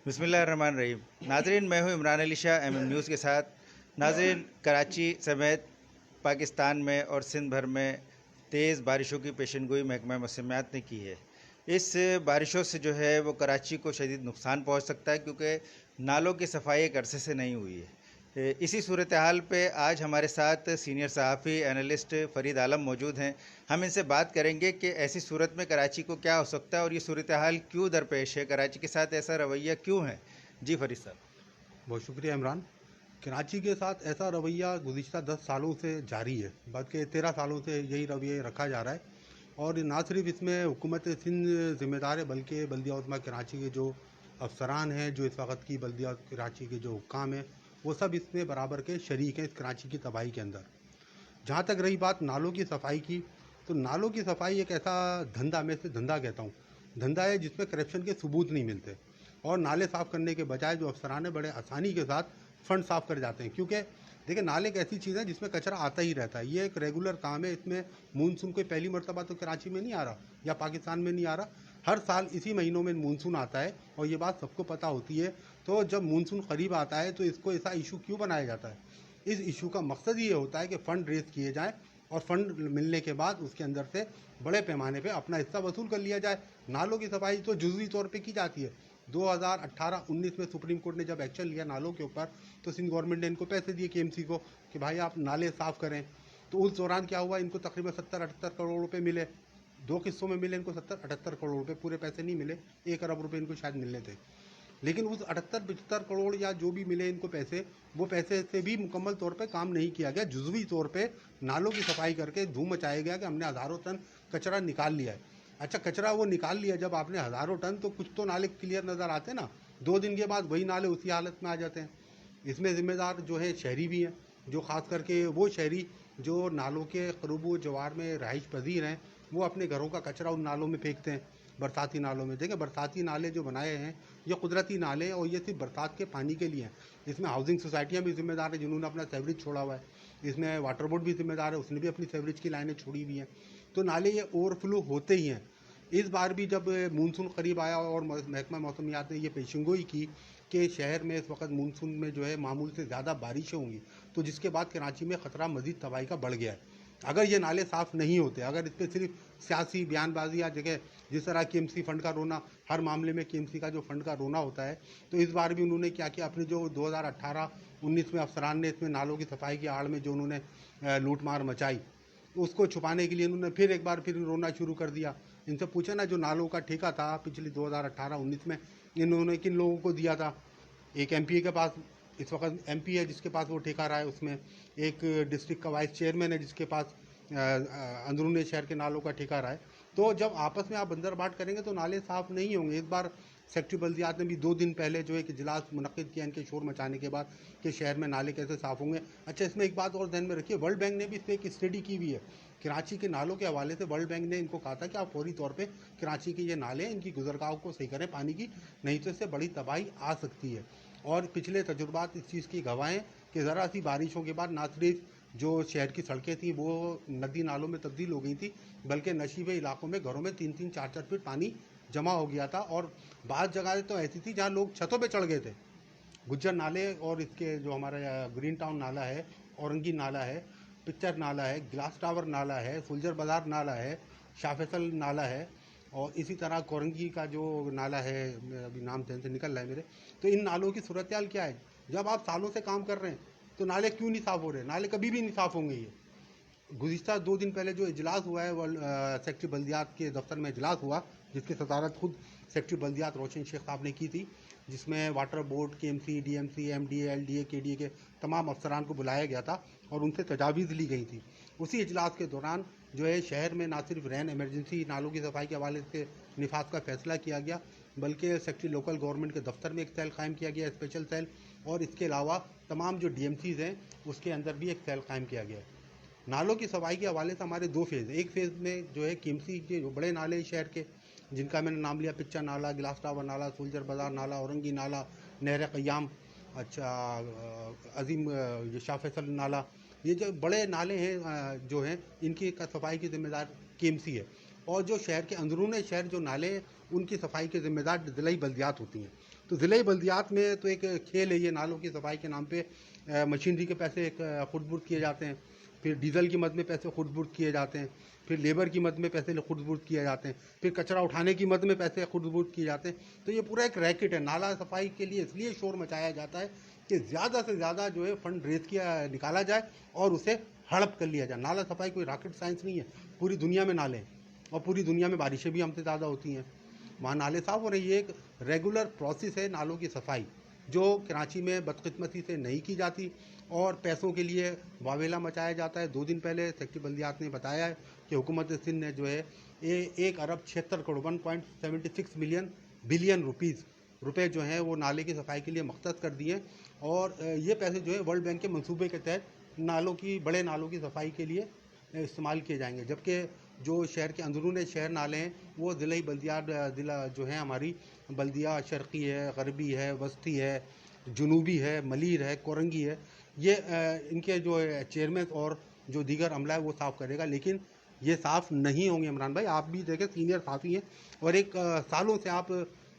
बिस्मिल्लाहिर्रहमानिर्रहीम। नाज़रीन, मैं हूँ इमरान अली शाह एमएम न्यूज़ के साथ। नाज़रीन, कराची समेत पाकिस्तान में और सिंध भर में तेज़ बारिशों की पेशेनगोई महकमा मौसमियात ने की है। इस बारिशों से जो है वो कराची को शदीद नुकसान पहुँच सकता है, क्योंकि नालों की सफाई एक अरसे से नहीं हुई है। इसी सूरत हाल पे आज हमारे साथ सीनियर सहाफ़ी एनालिस्ट फ़रीद आलम मौजूद हैं। हम इनसे बात करेंगे कि ऐसी सूरत में कराची को क्या हो सकता है और ये सूरत हाल क्यों दरपेश है, कराची के साथ ऐसा रवैया क्यों है। जी फ़रीद साहब। बहुत शुक्रिया इमरान। कराची के साथ ऐसा रवैया गुज़िश्ता 10 सालों से जारी है, बल्कि 13 सालों से यही रवैया रखा जा रहा है। और ना सिर्फ इसमें हुकूमत सिंध ज़िम्मेदार है, बल्कि बल्दिया उज़्मा कराची के जो अफसरान हैं, जो इस वक्त की बल्दिया कराची के जो हुक्काम हैं, वो सब इसमें बराबर के शरीक हैं इस कराची की तबाही के अंदर। जहाँ तक रही बात नालों की सफाई की, तो नालों की सफाई एक ऐसा धंधा, मैं इसे धंधा कहता हूँ, धंधा है जिसमें करप्शन के सबूत नहीं मिलते। और नाले साफ़ करने के बजाय जो अफसरान है बड़े आसानी के साथ फंड साफ़ कर जाते हैं, क्योंकि देखिए नाले एक ऐसी चीज़ है जिसमें कचरा आता ही रहता है। ये एक रेगुलर काम है। इसमें मानसून कोई पहली मरतबा तो कराची में नहीं आ रहा या पाकिस्तान में नहीं आ रहा। हर साल इसी महीनों में मानसून आता है और ये बात सबको पता होती है। तो जब मानसून करीब आता है तो इसको ऐसा इशू क्यों बनाया जाता है? इस इशू का मकसद ये होता है कि फ़ंड रेज़ किए जाएँ और फंड मिलने के बाद उसके अंदर से बड़े पैमाने पे अपना हिस्सा वसूल कर लिया जाए। नालों की सफाई तो जुज़वी तौर पे की जाती है। 2018-19 में सुप्रीम कोर्ट ने जब एक्शन लिया नालों के ऊपर, तो सिंध गवर्नमेंट ने इनको पैसे दिए केएमसी को कि भाई आप नाले साफ़ करें। तो उस दौरान क्या हुआ, इनको तकरीबन 70-78 करोड़ रुपए मिले। दो किस्तों में मिले इनको 70-78 करोड़ रुपए, पूरे पैसे नहीं मिले। 1 अरब रुपए इनको शायद मिलने थे। लेकिन उस 78-75 करोड़ या जो भी मिले इनको पैसे, वो पैसे से भी मुकम्मल तौर पे काम नहीं किया गया। जुज़वी तौर पे नालों की सफाई करके धूम मचाया गया कि हमने हज़ारों टन कचरा निकाल लिया है। अच्छा, कचरा वो निकाल लिया जब आपने हज़ारों टन, तो कुछ तो नाले क्लियर नज़र आते ना। 2 दिन के बाद वही नाले उसी हालत में आ जाते हैं। इसमें ज़िम्मेदार जो है शहरी भी हैं, जो ख़ास करके वो शहरी जो नालों के क़ुरूब जवार में रहाइश पज़ीर हैं, वो अपने घरों का कचरा उन नालों में फेंकते हैं, बरसाती नालों में। देखिए, बरसाती नाले जो बनाए हैं ये कुदरती नाले हैं और ये सिर्फ बरसात के पानी के लिए हैं। इसमें हाउसिंग सोसाइटियाँ भी ज़िम्मेदार हैं जिन्होंने अपना सीवरेज छोड़ा हुआ है। इसमें वाटर बोर्ड भी ज़िम्मेदार है, उसने भी अपनी सीवरेज की लाइनें छोड़ी हुई हैं। तो नाले ये ओवरफ्लो होते ही हैं। इस बार भी जब मानसून करीब आया और महकमा मौसमियात ने ये पेशेंगोई की कि शहर में इस वक्त मानसून में जो है मामूल से ज़्यादा बारिशें होंगी, तो जिसके बाद कराची में ख़तरा मज़ीद तबाही का बढ़ गया है। अगर ये नाले साफ़ नहीं होते, अगर इस पर सिर्फ सियासी बयानबाजी या जगह जिस तरह केएमसी फ़ंड का रोना, हर मामले में केएमसी का जो फ़ंड का रोना होता है, तो इस बार भी उन्होंने क्या किया, अपनी जो 2018-19 में अफसरान ने इसमें नालों की सफाई की आड़ में जो उन्होंने लूट मार मचाई, उसको छुपाने के लिए इन्होंने फिर एक बार फिर रोना शुरू कर दिया। इनसे पूछा ना, जो नालों का ठेका था पिछली 2018-19 में इन्होंने किन लोगों को दिया था? एक एमपी के पास इस वक्त एमपी है जिसके पास वो ठेका रहा है, उसमें एक डिस्ट्रिक्ट का वाइस चेयरमैन है जिसके पास अंदरूनी शहर के नालों का ठेका रहा है। तो जब आपस में आप बंदर बाट करेंगे तो नाले साफ़ नहीं होंगे। इस बार सेक्रेटरी बल्दियात ने भी 2 दिन पहले जो एक इजलास मुनक्किद किया इनके शोर मचाने के बाद कि शहर में नाले कैसे साफ़ होंगे। अच्छा, इसमें एक बात और ध्यान में रखिए, वर्ल्ड बैंक ने भी इस पर एक स्टडी की हुई है। कराची के नालों के हवाले से वर्ल्ड बैंक ने इनको कहा था कि आप फौरी तौर पे कराची के ये नाले हैं, इनकी गुजरगाह को सही करें पानी की, नहीं तो इससे बड़ी तबाही आ सकती है। और पिछले तजुर्बात इस चीज़ की गवाह हैं कि ज़रा सी बारिशों के बाद ना सिर्फ जो शहर की सड़कें थी वो नदी नालों में तब्दील हो गई थी, बल्कि नशीबे इलाकों में घरों में 3-3 4-4 फीट पानी जमा हो गया था। और बाज़ जगह तो ऐसी थी जहाँ लोग छतों पे चढ़ गए थे। गुज्जर नाले और इसके जो हमारा ग्रीन टाउन नाला है, औरंगी नाला है, पिक्चर नाला है, ग्लास टावर नाला है, सुलझर बाज़ार नाला है, शाह फैसल नाला है, और इसी तरह कोरंगी का जो नाला है, अभी नाम ध्यान से निकल रहा है मेरे। तो इन नालों की सूरत हाल क्या है? जब आप सालों से काम कर रहे हैं तो नाले क्यों नहीं साफ़ हो रहे? नाले कभी भी नहीं साफ़ होंगे। ये गुज़िश्ता 2 दिन पहले जो इजलास हुआ है, वर्ल्ड सेक्रेटरी बल्दियात के दफ्तर में इजलास हुआ, जिसकी सदारत खुद सेक्रेटरी बल्दियात रोशन शेख साहब ने की थी, जिसमें water board, KMC, DMC, MDA, LDA, KDA के तमाम अफसरान को बुलाया गया था और उनसे तजावीज़ ली गई थी। उसी इजलास के दौरान जो है शहर में ना सिर्फ रैन इमरजेंसी नालों की सफाई के हवाले से निफाज का फैसला किया गया, बल्कि सेक्रेटरी लोकल गवर्नमेंट के दफ्तर में एक सेल कायम किया गया, स्पेशल सेल, और इसके अलावा तमाम जो डीएमसीज़ हैं उसके अंदर भी एक सेल कायम किया गया है। नालों की सफाई के हवाले से हमारे 2 फेज़ हैं। एक फेज़ में जो है केएमसी के जो बड़े नाले शहर के, जिनका मैंने नाम लिया, पिक्चर नाला, ग्लास टावर नाला, सुलझर बाज़ार नाला, औरंगी नाला, नहर क़याम, अच्छा अज़ीम ये शाह फैसल नाला, ये जो बड़े नाले हैं जो हैं, इनकी सफाई की ज़िम्मेदार केएमसी है। और जो शहर के अंदरूनी शहर जो नाले हैं उनकी सफाई के जिम्मेदार ज़िला बल्दियात होती हैं। तो ज़िला बल्दियात में तो एक खेल है ये, नालों की सफाई के नाम पे मशीनरी के पैसे खुर्द-बुर्द किए जाते हैं, फिर डीजल की मद में पैसे खुर्द-बुर्द किए जाते हैं, फिर लेबर की मद में पैसे खुर्द-बुर्द किए जाते हैं, फिर कचरा उठाने की मद में पैसे खुर्द-बुर्द किए जाते हैं। तो ये पूरा एक रैकेट है। नाला सफाई के लिए इसलिए शोर मचाया जाता है कि ज़्यादा से ज़्यादा जो है फंड रेज किया निकाला जाए और उसे हड़प कर लिया जाए। नाला सफाई कोई रॉकेट साइंस नहीं है, पूरी दुनिया में नाले हैं और पूरी दुनिया में बारिशें भी हमसे ज़्यादा होती हैं, वहाँ नाले साफ हो रहे हैं। ये एक रेगुलर प्रोसेस है नालों की सफाई, जो कराची में बदकिस्मती से नहीं की जाती और पैसों के लिए वावेला मचाया जाता है। 2 दिन पहले सेक्रेटरी बल्दियात ने बताया है कि हुकूमत सिंध ने जो है 1 अरब 76 करोड़ 1.76 बिलियन रुपए जो हैं वो नाले की सफाई के लिए मख्तस कर दिए और ये पैसे जो है वर्ल्ड बैंक के मंसूबे के तहत बड़े नालों की सफाई के लिए इस्तेमाल किए जाएंगे। जबकि जो शहर के अंदरून शहर नाले हैं वो ज़िला बल्दियात ज़िला जो है हमारी बल्दिया शर्की है, गरबी है, वस्ती है, जुनूबी है, मलीर है, कोरंगी है, ये इनके जो चेयरमैन और जो दीगर अमला है वो साफ़ करेगा। लेकिन ये साफ़ नहीं होंगे इमरान भाई, आप भी देखें सीनियर साफ़ी हैं और एक सालों से आप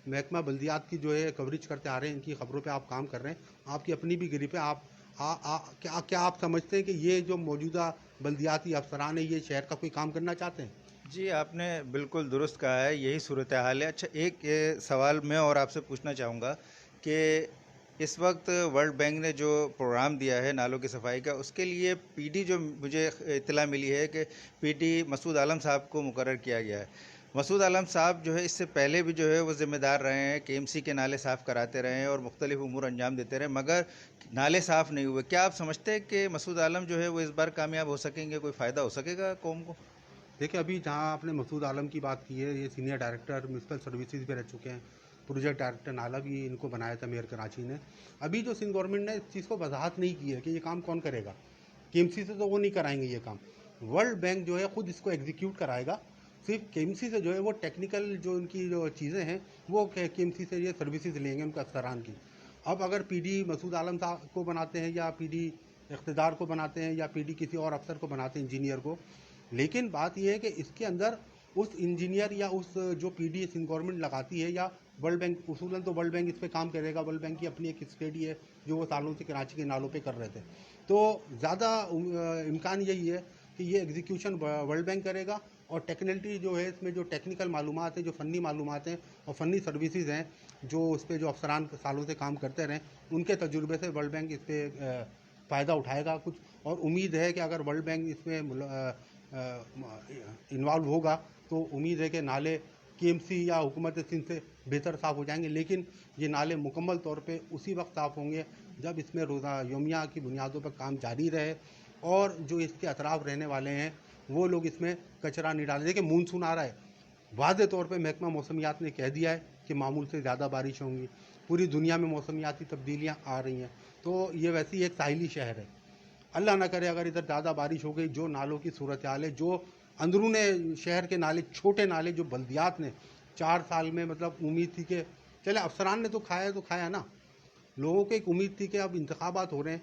महकमा बल्दियात की जो है कवरेज करते आ रहे हैं, इनकी खबरों पे आप काम कर रहे हैं, आपकी अपनी भी गिरी पे आप क्या आप समझते हैं कि ये जो मौजूदा बल्दियाती अफसरान है ये शहर का कोई काम करना चाहते हैं? जी, आपने बिल्कुल दुरुस्त कहा है, यही सूरत हाल है। अच्छा, एक सवाल मैं और आपसे पूछना चाहूँगा कि इस वक्त वर्ल्ड बैंक ने जो प्रोग्राम दिया है नालों की सफाई का, उसके लिए पीडी जो मुझे इत्तला मिली है कि पीडी मसूद आलम साहब को मुकर्रर किया गया है। मसूद आलम साहब जो है इससे पहले भी जो है वो ज़िम्मेदार रहे हैं, केएमसी के नाले साफ़ कराते रहे हैं और मुख्तलिफ उमूर अंजाम देते रहे, मगर नाले साफ़ नहीं हुए। क्या आप समझते हैं कि मसूद आलम जो है वो इस बार कामयाब हो सकेंगे, कोई फ़ायदा हो सकेगा कौम को? देखिए, अभी जहाँ आपने मसूद आलम की बात की है, ये सीनियर डायरेक्टर म्यूनसिपल सर्विसेज पे रह चुके हैं, प्रोजेक्ट डायरेक्टर नाला भी इनको बनाया था मेयर कराची ने। अभी जो सिंध गवर्नमेंट ने इस चीज़ को वजाहत नहीं की है कि ये काम कौन करेगा, केएमसी से तो वो नहीं कराएंगे ये काम, वर्ल्ड बैंक जो है खुद इसको एग्जीक्यूट कराएगा। सिर्फ केएमसी से जो है वो टेक्निकल जो उनकी जो चीज़ें हैं वो केएमसी से ये सर्विसेज लेंगे उनके अफसरान की। अब अगर पीडी मसूद आलम साहब को बनाते हैं या पीडी इख्तिदार को बनाते हैं या पीडी किसी और अफसर को बनाते हैं, इंजीनियर को, लेकिन बात यह है कि इसके अंदर उस इंजीनियर या उस जो पीडी सिंध गवर्नमेंट लगाती है या वर्ल्ड बैंक, उसूलन तो वर्ल्ड बैंक इस पे काम करेगा, वर्ल्ड बैंक की अपनी एक स्टडी है जो वो सालों से कराची के नालों पे कर रहे थे। तो ज़्यादा इम्कान यही है कि ये एग्जीक्यूशन वर्ल्ड बैंक करेगा और टेक्निकलिटी जो है इसमें जो टेक्निकल मालूमात है, जो फ़नी मालूमात हैं और फ़नी सर्विसेज हैं जो उस पर जो अफसरान सालों से काम करते रहें, उनके तजुर्बे से वर्ल्ड बैंक इस पर फ़ायदा उठाएगा कुछ। और उम्मीद है कि अगर वर्ल्ड बैंक इसमें इन्वॉल्व होगा तो उम्मीद है कि नाले केएमसी या हुकूमत सिंध से बेहतर साफ़ हो जाएंगे। लेकिन ये नाले मुकम्मल तौर पे उसी वक्त साफ़ होंगे जब इसमें रोज़ा योमिया की बुनियादों पर काम जारी रहे और जो इसके अतराफ़ रहने वाले हैं वो लोग इसमें कचरा नहीं डालें। देखिए, मानसून आ रहा है, वाज़े तौर पे महकमा मौसमियात ने कह दिया है कि मामूल से ज़्यादा बारिश होंगी, पूरी दुनिया में मौसमियाती तब्दीलियाँ आ रही हैं। तो ये वैसे ही एक साहिली शहर है, अल्लाह ना करे अगर इधर ज़्यादा बारिश हो गई, जो नालों की सूरत हाल है, जो अंदरूने शहर के नाले, छोटे नाले जो बल्दियात ने 4 साल में, मतलब उम्मीद थी कि चले अफसरान ने तो खाया ना, लोगों को एक उम्मीद थी कि अब इंतखाबात हो रहे हैं,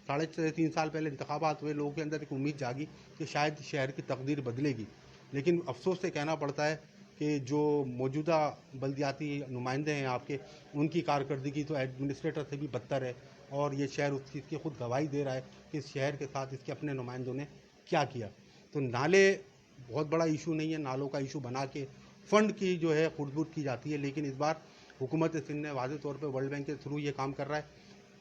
3.5 साल पहले इंतखाबात हुए, लोगों के अंदर एक उम्मीद जागी कि शायद शहर की तकदीर बदलेगी। लेकिन अफसोस से कहना पड़ता है कि जो मौजूदा बल्दियाती नुमाइंदे हैं आपके, उनकी कारकर्दगी तो एडमिनिस्ट्रेटर से भी बदतर है और ये शहर उस चीज़ की खुद गवाही दे रहा है कि इस शहर के साथ इसके अपने नुमाइंदों ने क्या किया। तो नाले बहुत बड़ा इशू नहीं है, नालों का इशू बना के फ़ंड की जो है खुर्द-बुर्द की जाती है। लेकिन इस बार हुकूमत सिंध ने वाज़े तौर पर वर्ल्ड बैंक के थ्रू ये काम कर रहा है।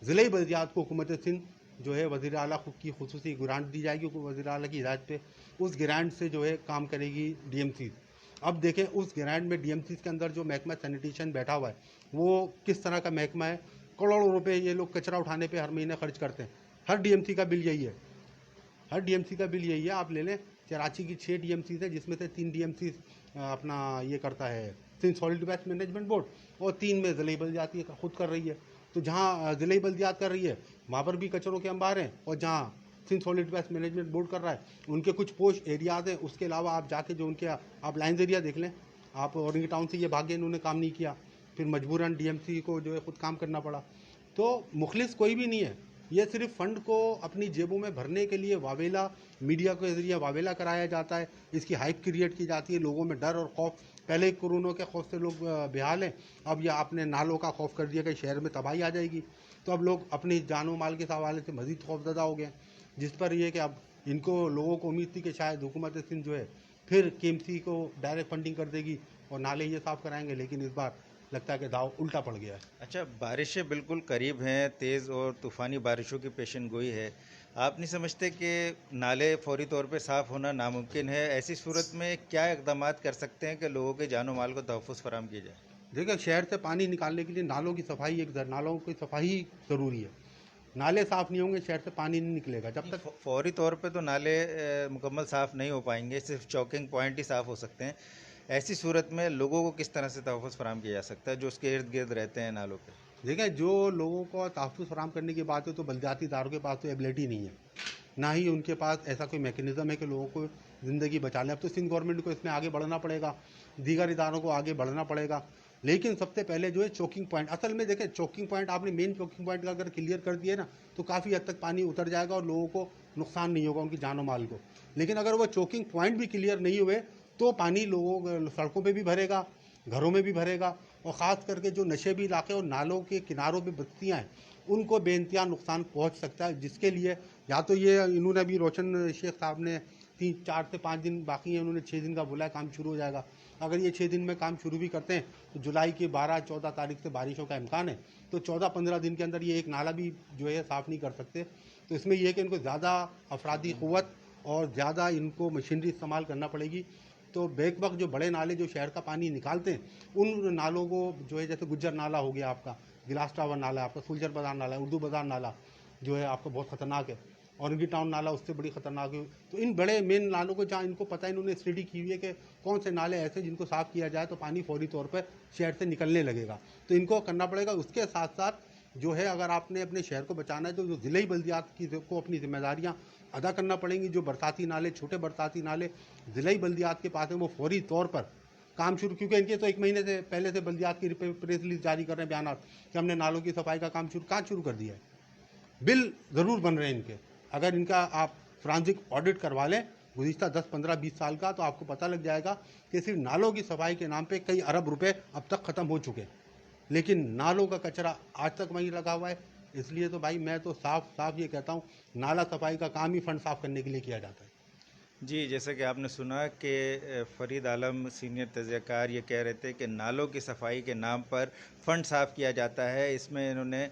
ज़िले बल्दियात को हुकूमत सिंध जो है वज़ीर आला की खुसूसी ग्रांट दी जाएगी, वज़ीर आला की हिदायत पे उस ग्रांट से जो है काम करेगी डीएमसी। अब देखें उस ग्रांट में डीएमसी के अंदर जो महकमा सैनिटेशन बैठा हुआ है वो किस तरह का महकमा है। करोड़ों रुपए ये लोग कचरा उठाने पे हर महीने खर्च करते हैं। हर डीएमसी का बिल यही है, हर डीएमसी का बिल यही है। आप ले लें, कराची की 6 डीएमसी है जिसमें से 3 डीएमसी अपना ये करता है Sindh solid waste management board और 3 में ज़िले बल्दियाती खुद कर रही है। तो जहाँ ज़िले बल्दियात कर रही है वहाँ पर भी कचरों के अंबार हैं और जहाँ Sindh solid waste management board कर रहा है उनके कुछ पोश एरियाज़ हैं। उसके अलावा आप जाके जो उनके आप लाइन्स एरिया देख लें, आप औरंगी टाउन से ये भागे, इन्होंने काम नहीं किया, फिर मजबूरन डीएमसी को जो है खुद काम करना पड़ा। तो मुखलिस कोई भी नहीं है, ये सिर्फ फंड को अपनी जेबों में भरने के लिए वावेला, मीडिया के जरिए वावेला कराया जाता है, इसकी हाइप क्रिएट की जाती है, लोगों में डर और खौफ पहले कोरोना के खौफ से लोग बेहाल हैं, अब ये आपने नालों का खौफ कर दिया कि शहर में तबाही आ जाएगी, तो अब लोग अपनी जानो माल के हवाले से मज़ीद खौफजदा हो गए हैं, जिस पर ये कि अब इनको लोगों को उम्मीद थी कि शायद हुकूमत सिंध जो है फिर केएमसी को डायरेक्ट फंडिंग कर देगी और नाले ये साफ़ कराएंगे, लेकिन इस बार लगता है कि दाव उल्टा पड़ गया है। अच्छा, बारिशें बिल्कुल करीब हैं, तेज़ और तूफ़ानी बारिशों की पेशन गोई है। आप नहीं समझते कि नाले फौरी तौर पे साफ़ होना नामुमकिन है? ऐसी सूरत में क्या इक़दामात कर सकते हैं कि लोगों के जानो माल को तहफ़्फ़ुज़ फ़राहम किया जाए? देखिए, शहर से पानी निकालने के लिए नालों की सफाई नालों की सफाई ज़रूरी है। नाले साफ़ नहीं होंगे, शहर से पानी नहीं निकलेगा जब तक। फौरी तौर पे तो नाले मुकम्मल साफ़ नहीं हो पाएंगे, सिर्फ चॉकिंग पॉइंट ही साफ़ हो सकते हैं। ऐसी सूरत में लोगों को किस तरह से तहफ़्फ़ुज़ फ़राहम किया जा सकता है जो उसके इर्द गिर्द रहते हैं नालों पे? देखिए, जो लोगों को तहफ़्फ़ुज़ फराहम करने की बात है तो बल्दियाती इदारों के पास तो एबिलिटी नहीं है, ना ही उनके पास ऐसा कोई मैकेनिज़्म है कि लोगों को ज़िंदगी बचा लें। अब तो सिंध गवर्नमेंट को इसमें आगे बढ़ना पड़ेगा, दीगर इदारों को आगे बढ़ना पड़ेगा, लेकिन सबसे पहले जो है चोकिंग पॉइंट, असल में देखें चोकिंग पॉइंट आपने मेन चोकिंग पॉइंट का अगर क्लियर कर दिए ना तो काफ़ी हद तक पानी उतर जाएगा और लोगों को नुकसान नहीं होगा, उनकी जानो माल को। लेकिन अगर वो चोकिंग पॉइंट भी क्लियर नहीं हुए तो पानी लोगों सड़कों पे भी भरेगा, घरों में भी भरेगा, और ख़ास करके जो नशेबी इलाके और नालों के किनारों पे बस्तियाँ हैं उनको बेइंतहा नुकसान पहुंच सकता है, जिसके लिए या तो ये इन्होंने अभी रोशन शेख साहब ने 4 से 5 दिन बाकी हैं, उन्होंने 6 दिन का बोला है, काम शुरू हो जाएगा। अगर ये 6 दिन में काम शुरू भी करते हैं तो जुलाई की 12-14 तारीख से बारिशों का इम्कान है, तो 14-15 दिन के अंदर ये एक नाला भी जो है साफ़ नहीं कर सकते। तो इसमें यह है कि इनको ज़्यादा अफरादी क़ुव्वत और ज़्यादा इनको मशीनरी इस्तेमाल करना पड़ेगी। तो बेक वक्त जो बड़े नाले जो शहर का पानी निकालते हैं उन नालों को जो है, जैसे गुज्जर नाला हो गया आपका, गिलास टावर नाला है आपका, सुलझर बाज़ार नाला है, उर्दू बाज़ार नाला जो है आपका बहुत ख़तरनाक है, औरंगी टाउन नाला उससे बड़ी ख़तरनाक है। तो इन बड़े मेन नालों को जहाँ इनको पता है, इन्होंने स्टडी की हुई है कि कौन से नाले ऐसे जिनको साफ़ किया जाए तो पानी फौरी तौर पर शहर से निकलने लगेगा, तो इनको करना पड़ेगा। उसके साथ साथ जो है, अगर आपने अपने शहर को बचाना है तो जो ज़िले बल्दियात की को अपनी जिम्मेदारियाँ अदा करना पड़ेंगी। जो बरसाती नाले, छोटे बरसाती नाले ज़िले बल्दियात के पास हैं, वो फौरी तौर पर काम शुरू, क्योंकि इनके तो 1 महीने से पहले से बल्दियात की प्रेस रिलीज जारी कर रहे हैं बयान कि हमने नालों की सफाई का काम शुरू कर दिया है। बिल ज़रूर बन रहे हैं इनके, अगर इनका आप फ्रांसिक ऑडिट करवा लें गुज़िश्ता 10, 15, 20 साल का, तो आपको पता लग जाएगा कि सिर्फ नालों की सफाई के नाम पे कई अरब रुपए अब तक ख़त्म हो चुके हैं, लेकिन नालों का कचरा आज तक वहीं लगा हुआ है। इसलिए तो भाई मैं तो साफ साफ ये कहता हूँ, नाला सफाई का काम ही फंड साफ करने के लिए किया जाता है। जी, जैसा कि आपने सुना कि फ़रीद आलम सीनियर तज़कियाकार ये कह रहे थे कि नालों की सफाई के नाम पर फ़ंड साफ़ किया जाता है। इसमें इन्होंने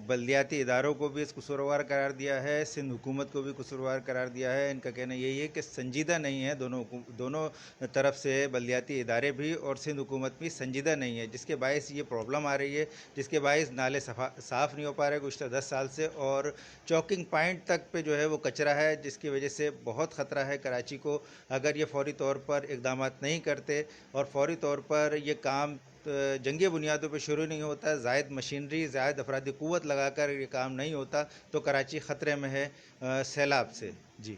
बल्दियाती इदारों को भी कसूरवार करार दिया है, सिंध हुकूमत को भी कसूरवार करार दिया है। इनका कहना यही है कि संजीदा नहीं है, दोनों तरफ से बल्दियाती इदारे भी और सिंध हुकूमत भी संजीदा नहीं है, जिसके बायस ये प्रॉब्लम आ रही है, जिसके बायस नाले साफ़ नहीं हो पा रहे गुज़िश्ता 10 साल से, और चॉकिंग पॉइंट तक पे जो है वो कचरा है, जिसकी वजह से बहुत ख़तरा है कराची को। अगर ये फौरी तौर पर इक़दामात नहीं करते और फौरी तौर पर ये काम जंगी बुनियादों पर शुरू नहीं होता, ज़ायद मशीनरी, ज़ायद अफरादी क़ुव्वत लगाकर ये काम नहीं होता, तो कराची ख़तरे में है सैलाब से। जी।